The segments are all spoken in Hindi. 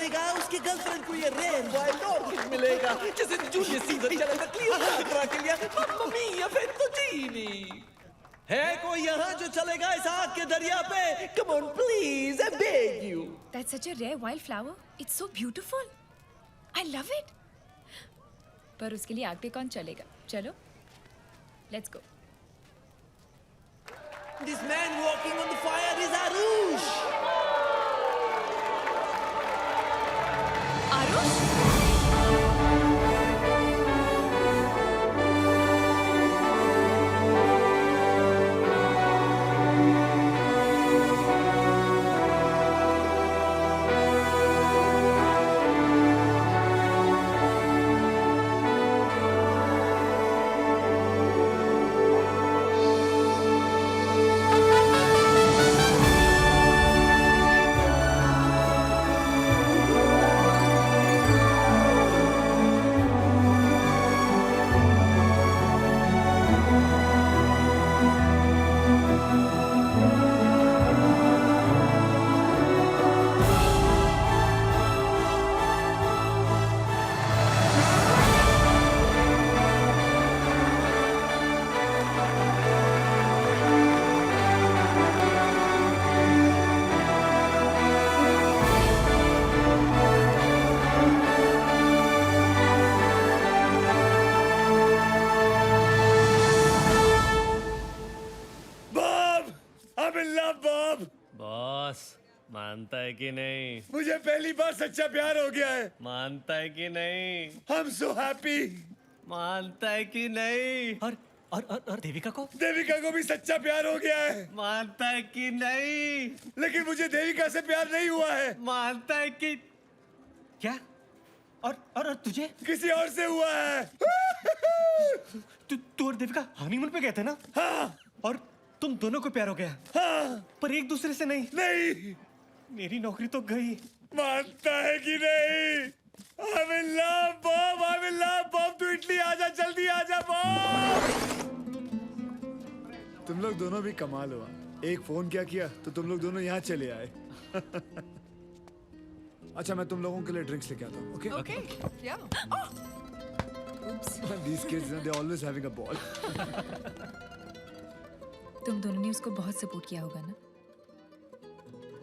मिलेगा उसकी गर्लफ्रेंड को ये रेयर वाइल्ड ऑर्किड मिलेगा जिसे जूलियस सीजर चलेगा क्लियोपेट्रा के लिए मम्मा मिया फेत्तुचीनी है कोई यहाँ जो चलेगा इस आग के दरिया पे come on please I beg you That's such a rare wildflower. It's so beautiful. I love it. पर उसके लिए आग पे कौन चलेगा? चलो, let's go. This man walking on the fire is Arush. Aarush? Boss मानता है कि नहीं? मुझे पहली बार सच्चा प्यार हो गया है। मानता है कि नहीं? I'm so happy। मानता है कि नहीं? और देविका को? देविका को भी सच्चा प्यार हो गया है। मानता है कि नहीं? लेकिन मुझे देविका से प्यार नहीं हुआ है। मानता है कि क्या? और तुझे? किसी और से हुआ है। तू और देविका हनीमून पे गए थे ना? हाँ। और तुम दोनों को प्यार हो गया? हाँ। पर एक दूसरे से नहीं? नहीं। मेरी नौकरी तो गई। मानता है कि नहीं? I'm in love, Bob, I'm in love, Bob, तू इटली आजा, जल्दी आजा, Bob। तुम लोग दोनों भी कमाल हुआ। एक फोन क्या किया तो तुम लोग दोनों यहाँ चले आए। अच्छा मैं तुम लोगों के लिए ड्रिंक्स लेके आता हूँ, okay? Okay, yeah. These kids, they're always having a ball. तुम दोनों ने उसको बहुत सपोर्ट किया होगा ना?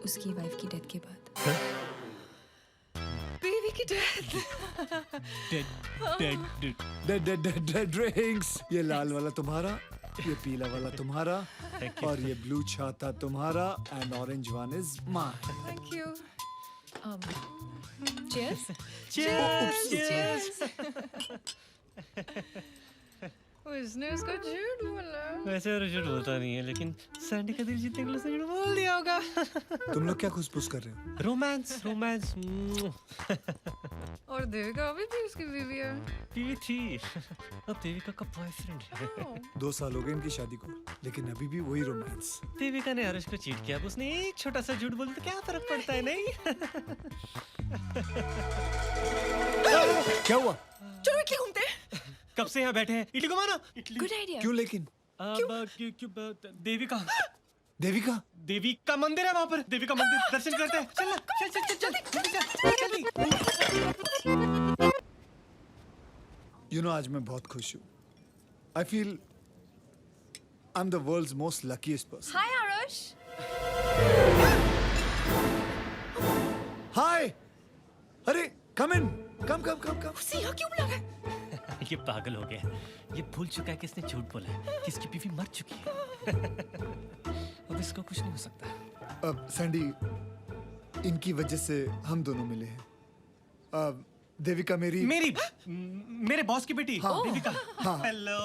उसकी वाइफ की डेथ के बाद। Baby की death. Dead drinks. ये लाल वाला तुम्हारा, ये पीला वाला तुम्हारा, और ये ब्लू छाता तुम्हारा, and orange one is mine. Thank you. Cheers. Cheers! उसने उसको झूठ बोला। वैसे और झूठ बोलता नहीं है, लेकिन सैंडी का दिल जीतने के लिए उसने झूठ बोल दिया होगा। तुम लोग क्या खुशपुश कर रहे हो? रोमांस। और देविका अभी भी उसकी बीवी है। बीवी थी, अब देविका का बॉयफ्रेंड है। 2 साल हो गए इनकी शादी को, लेकिन अभी भी वही रोमांस। देविका ने हर्ष को चीट किया, अब उसने एक छोटा सा झूठ बोल तो क्या फर्क पड़ता है, नहीं? क्या हुआ? चलो इटली घूमते हैं। कब से यहाँ बैठे हैं? इटली को मानो। Good idea. क्यों लेकिन? देविका देवी का मंदिर है वहाँ पर। देवी का मंदिर दर्शन करते हैं। चल जल्दी। You know, आज मैं बहुत खुश हूँ। I feel I'm the world's most luckiest person. Hi, Arush. Hi. अरे come in. Come. उसे यहाँ क्यों बुला रहा है? ये पागल हो गया। ये भूल चुका है कि इसने झूठ बोला है, कि इसकी बीवी मर चुकी है। अब इसको कुछ नहीं हो सकता। अब सैंडी, इनकी वजह से हम दोनों मिले हैं। अब देविका मेरे बॉस की बेटी। हाँ। देविका। हाँ। हेलो।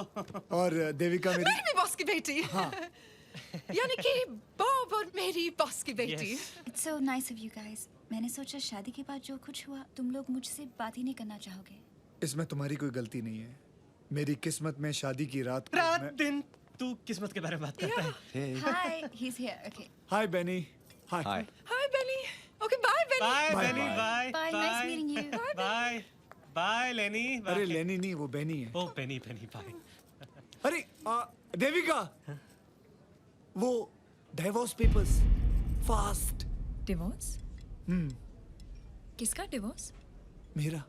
और देविका मेरी मेरी बॉस की बेटी। हाँ। यानी कि बॉब और मेरी बॉस की बेटी। It's so nice of you guys. मैंने सोचा शादी के बाद जो कुछ हुआ तुम लोग मुझसे बात ही नहीं करना चाहोगे। इसमें तुम्हारी कोई गलती नहीं है। मेरी किस्मत में शादी की रात दिन तू किस्मत के बारे में बात करता है। Hi, he's here. Okay. Hi Benny. Hi. Hi Benny. Okay bye Benny. Bye Bye, Benny, bye. Bye. Bye, nice meeting you. Bye Lenny. अरे लेनी नहीं, वो बेनी है। Oh Benny bye. अरे देविका, वो डाइवोर्स पेपर्स फास्ट। Divorce? किसका डिवोर्स? मेरा।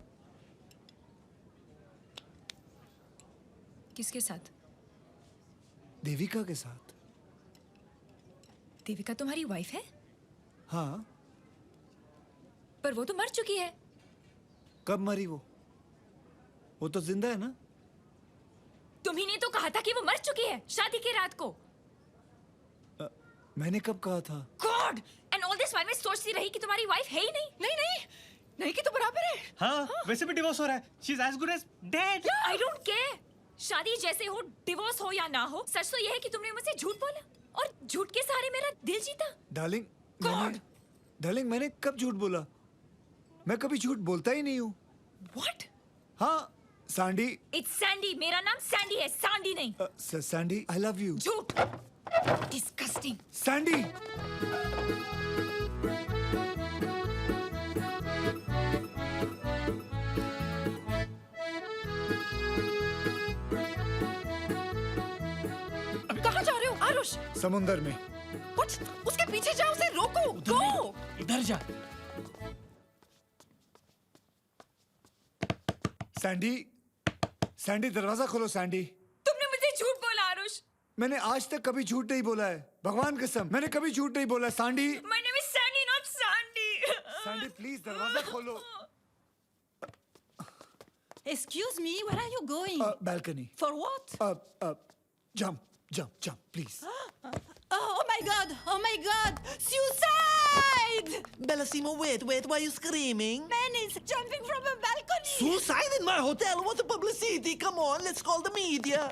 किसके साथ? देविका के साथ। देविका तुम्हारी वाइफ है? हाँ। पर वो तो मर चुकी है। कब मरी वो? वो तो जिंदा है ना? तुम्ही ने तो कहा था कि वो मर चुकी है शादी की रात को। मैंने कब कहा था? God! And all this while मैं सोचती रही कि तुम्हारी वाइफ है ही नहीं। नहीं नहीं नहीं कि तो बराबर है। हाँ, वैसे भी डिवोर्स हो रहा है। She is as good as dead. I don't care. शादी जैसे हो, डिवोर्स हो या ना हो, सच तो यह है कि तुमने मुझसे झूठ बोला और झूठ के सहारे मेरा दिल जीता। डार्लिंग मैंने कब झूठ बोला? मैं कभी झूठ बोलता ही नहीं हूँ। व्हाट? हाँ, सैंडी। It's Sandy. मेरा नाम सैंडी है, सांडी नहीं। Sandy, I love you. झूठ। डिस्गस्टिंग। सैंडी। कहाँ जा रहे हो आरुष? समुंदर में। What? उसके पीछे जाओ, उसे रोको। गो। इधर जा। सैंडी दरवाजा खोलो सैंडी। तुमने मुझे झूठ बोला आरुष। मैंने आज तक कभी झूठ नहीं बोला है, भगवान कसम मैंने कभी झूठ नहीं बोला है। Sandy. My name is Sandy, not Sandy. Sandy please दरवाजा खोलो। Excuse me, where are you going? Balcony. For what? Jump, please. Oh my God! Oh my God! Suicide! Bellissimo, wait, why are you screaming? Man is jumping from a balcony. Suicide in my hotel? What a publicity! Come on, let's call the media.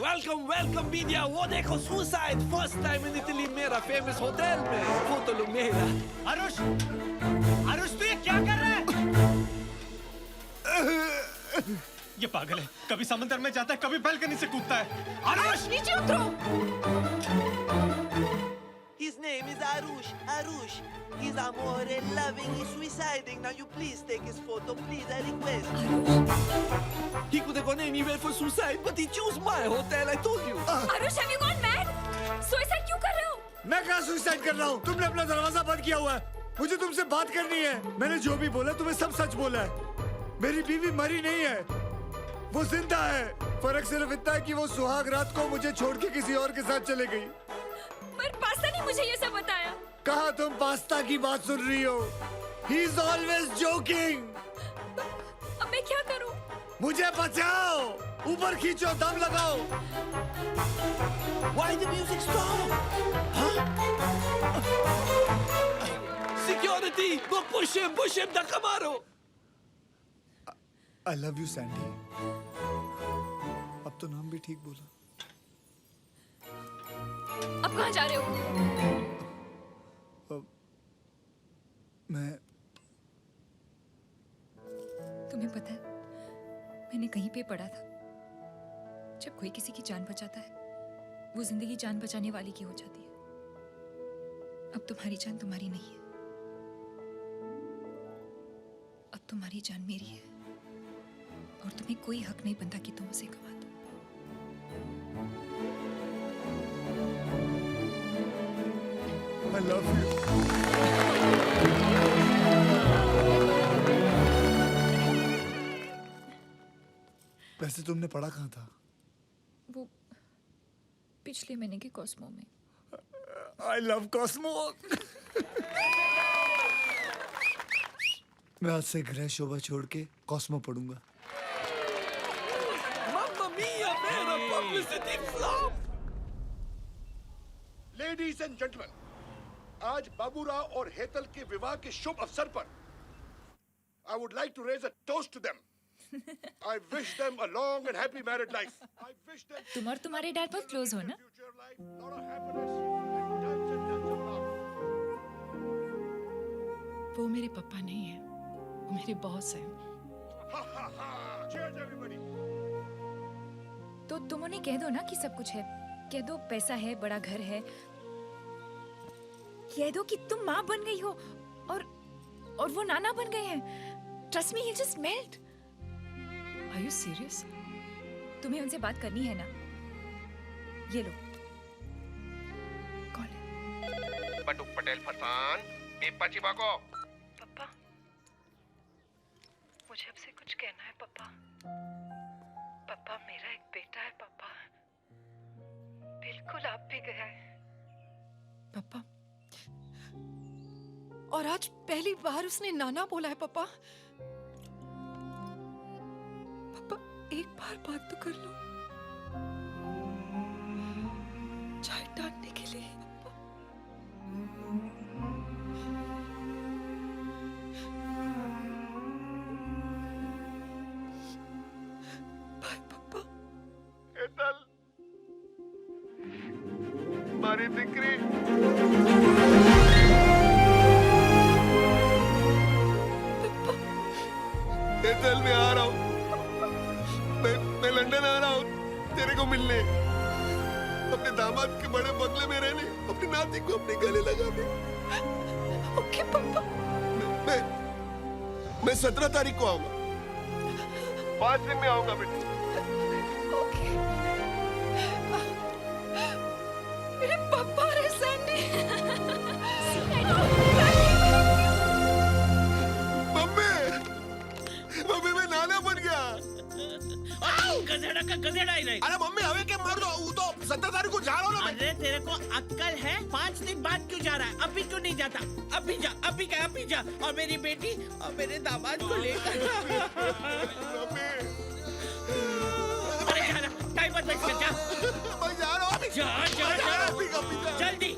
Welcome media. वो देखो suicide first time in Italy मेरा famous hotel में. फोटो लो मेरा. आरुष तू ये क्या कर रहा है? ये पागल है। कभी समंदर में जाता है, कभी बालकनी से कूदता है। आरुष! नीचे उतरो। His name is Arush. He's amore loving, he's suiciding. Now you please take his photo, please, I request. He could have gone anywhere for suicide, but he chose my hotel, I told you. Aarush, have you gone mad? Suicide क्यों कर रहे हो? मैं कहाँ सुसाइड कर रहा हूँ? तुमने अपना दरवाजा बंद किया हुआ है। मुझे तुमसे बात करनी है। मैंने जो भी बोला तुम्हें सब सच बोला है। मेरी बीवी मरी नहीं है, वो जिंदा है। फर्क सिर्फ इतना है कि वो सुहाग रात को मुझे छोड़ के किसी और के साथ चले गई। पर पास्ता ने मुझे ये सब बताया। कहा तुम पास्ता की बात सुन रही हो? He is always joking. अब मैं क्या करूं? मुझे बचाओ, ऊपर खींचो, दम लगाओ। Why the music stop? Huh? Security! Go push him, धक्का मारो। I love you, Sandy. अब तो नाम भी ठीक बोला। अब कहाँ जा रहे हो? मैं तुम्हें पता है, मैंने कहीं पे पढ़ा था, जब कोई किसी की जान बचाता है, वो जिंदगी जान बचाने वाली की हो जाती है। अब तुम्हारी जान तुम्हारी नहीं है, अब तुम्हारी जान मेरी है, और तुम्हें कोई हक नहीं बनता कि तुम उसे गवा दो। I love you. वैसे तुमने पढ़ा कहाँ था? वो पिछले महीने के कॉस्मो में। I love Cosmo. मैं आज से गृह शोभा छोड़ के कॉस्मो पढ़ूंगा। Mamma mia, मेरा publicity flop. Ladies and gentlemen, आज बाबूराव और हेतल के विवाह के शुभ अवसर पर I would like to raise a toast to them. I wish them a long and happy married life. I wish them तुम और तुम्हारे डैड बहुत क्लोज हो ना? future life, lot of happiness and tons of love. वो मेरे पापा नहीं है, वो मेरे बॉस हैं। Ha ha ha! Cheers everybody. तो तुम उन्हें कह दो ना कि सब कुछ है, कह दो पैसा है, बड़ा घर है, कह दो कि तुम माँ बन गई हो और वो नाना बन गए हैं। Trust me, he'll just melt. Are you serious? तुम्हें उनसे बात करनी है ना? ये लो, बटुक पटेल फरसान पीपा चिपा को। पापा मुझे आपसे कुछ कहना है पापा। पापा मेरा एक बेटा है पापा, बिल्कुल आप भी गया है पापा। और आज पहली बार उसने नाना बोला है पापा। पापा एक बार बात तो कर लो, चाय डालने के लिए। बाय पापा। हेतल मारी दिकरी हेतल मैं आ रहा हूँ, मैं लंदन आ रहा हूँ तेरे को मिलने, अपने दामाद के बड़े बंगले में रहने, अपनी नाती को अपने गले लगाने। ओके पापा। मैं 17 तारीख को आऊंगा, 5 दिन में आऊंगा बेटे। ओके। मेरे पापा रे सैंडी। मम्मी मैं नाना बन गया। गधेड़ा का गधेड़ा ही नहीं। अरे मम्मी हमें क्या मार दो, वो तो 17 तारीख को जा रहा हूँ ना मैं। अरे तेरे को अक्कल है? 5 दिन बाद क्यों जा रहा है? अभी क्यों नहीं जाता? अभी जा, अभी जा और मेरी बेटी और मेरे दामाद को लेकर। अरे जा, टाइम मत वेस्ट कर, जा। मैं जा रहा हूँ। जा, जा, जा। जल्दी।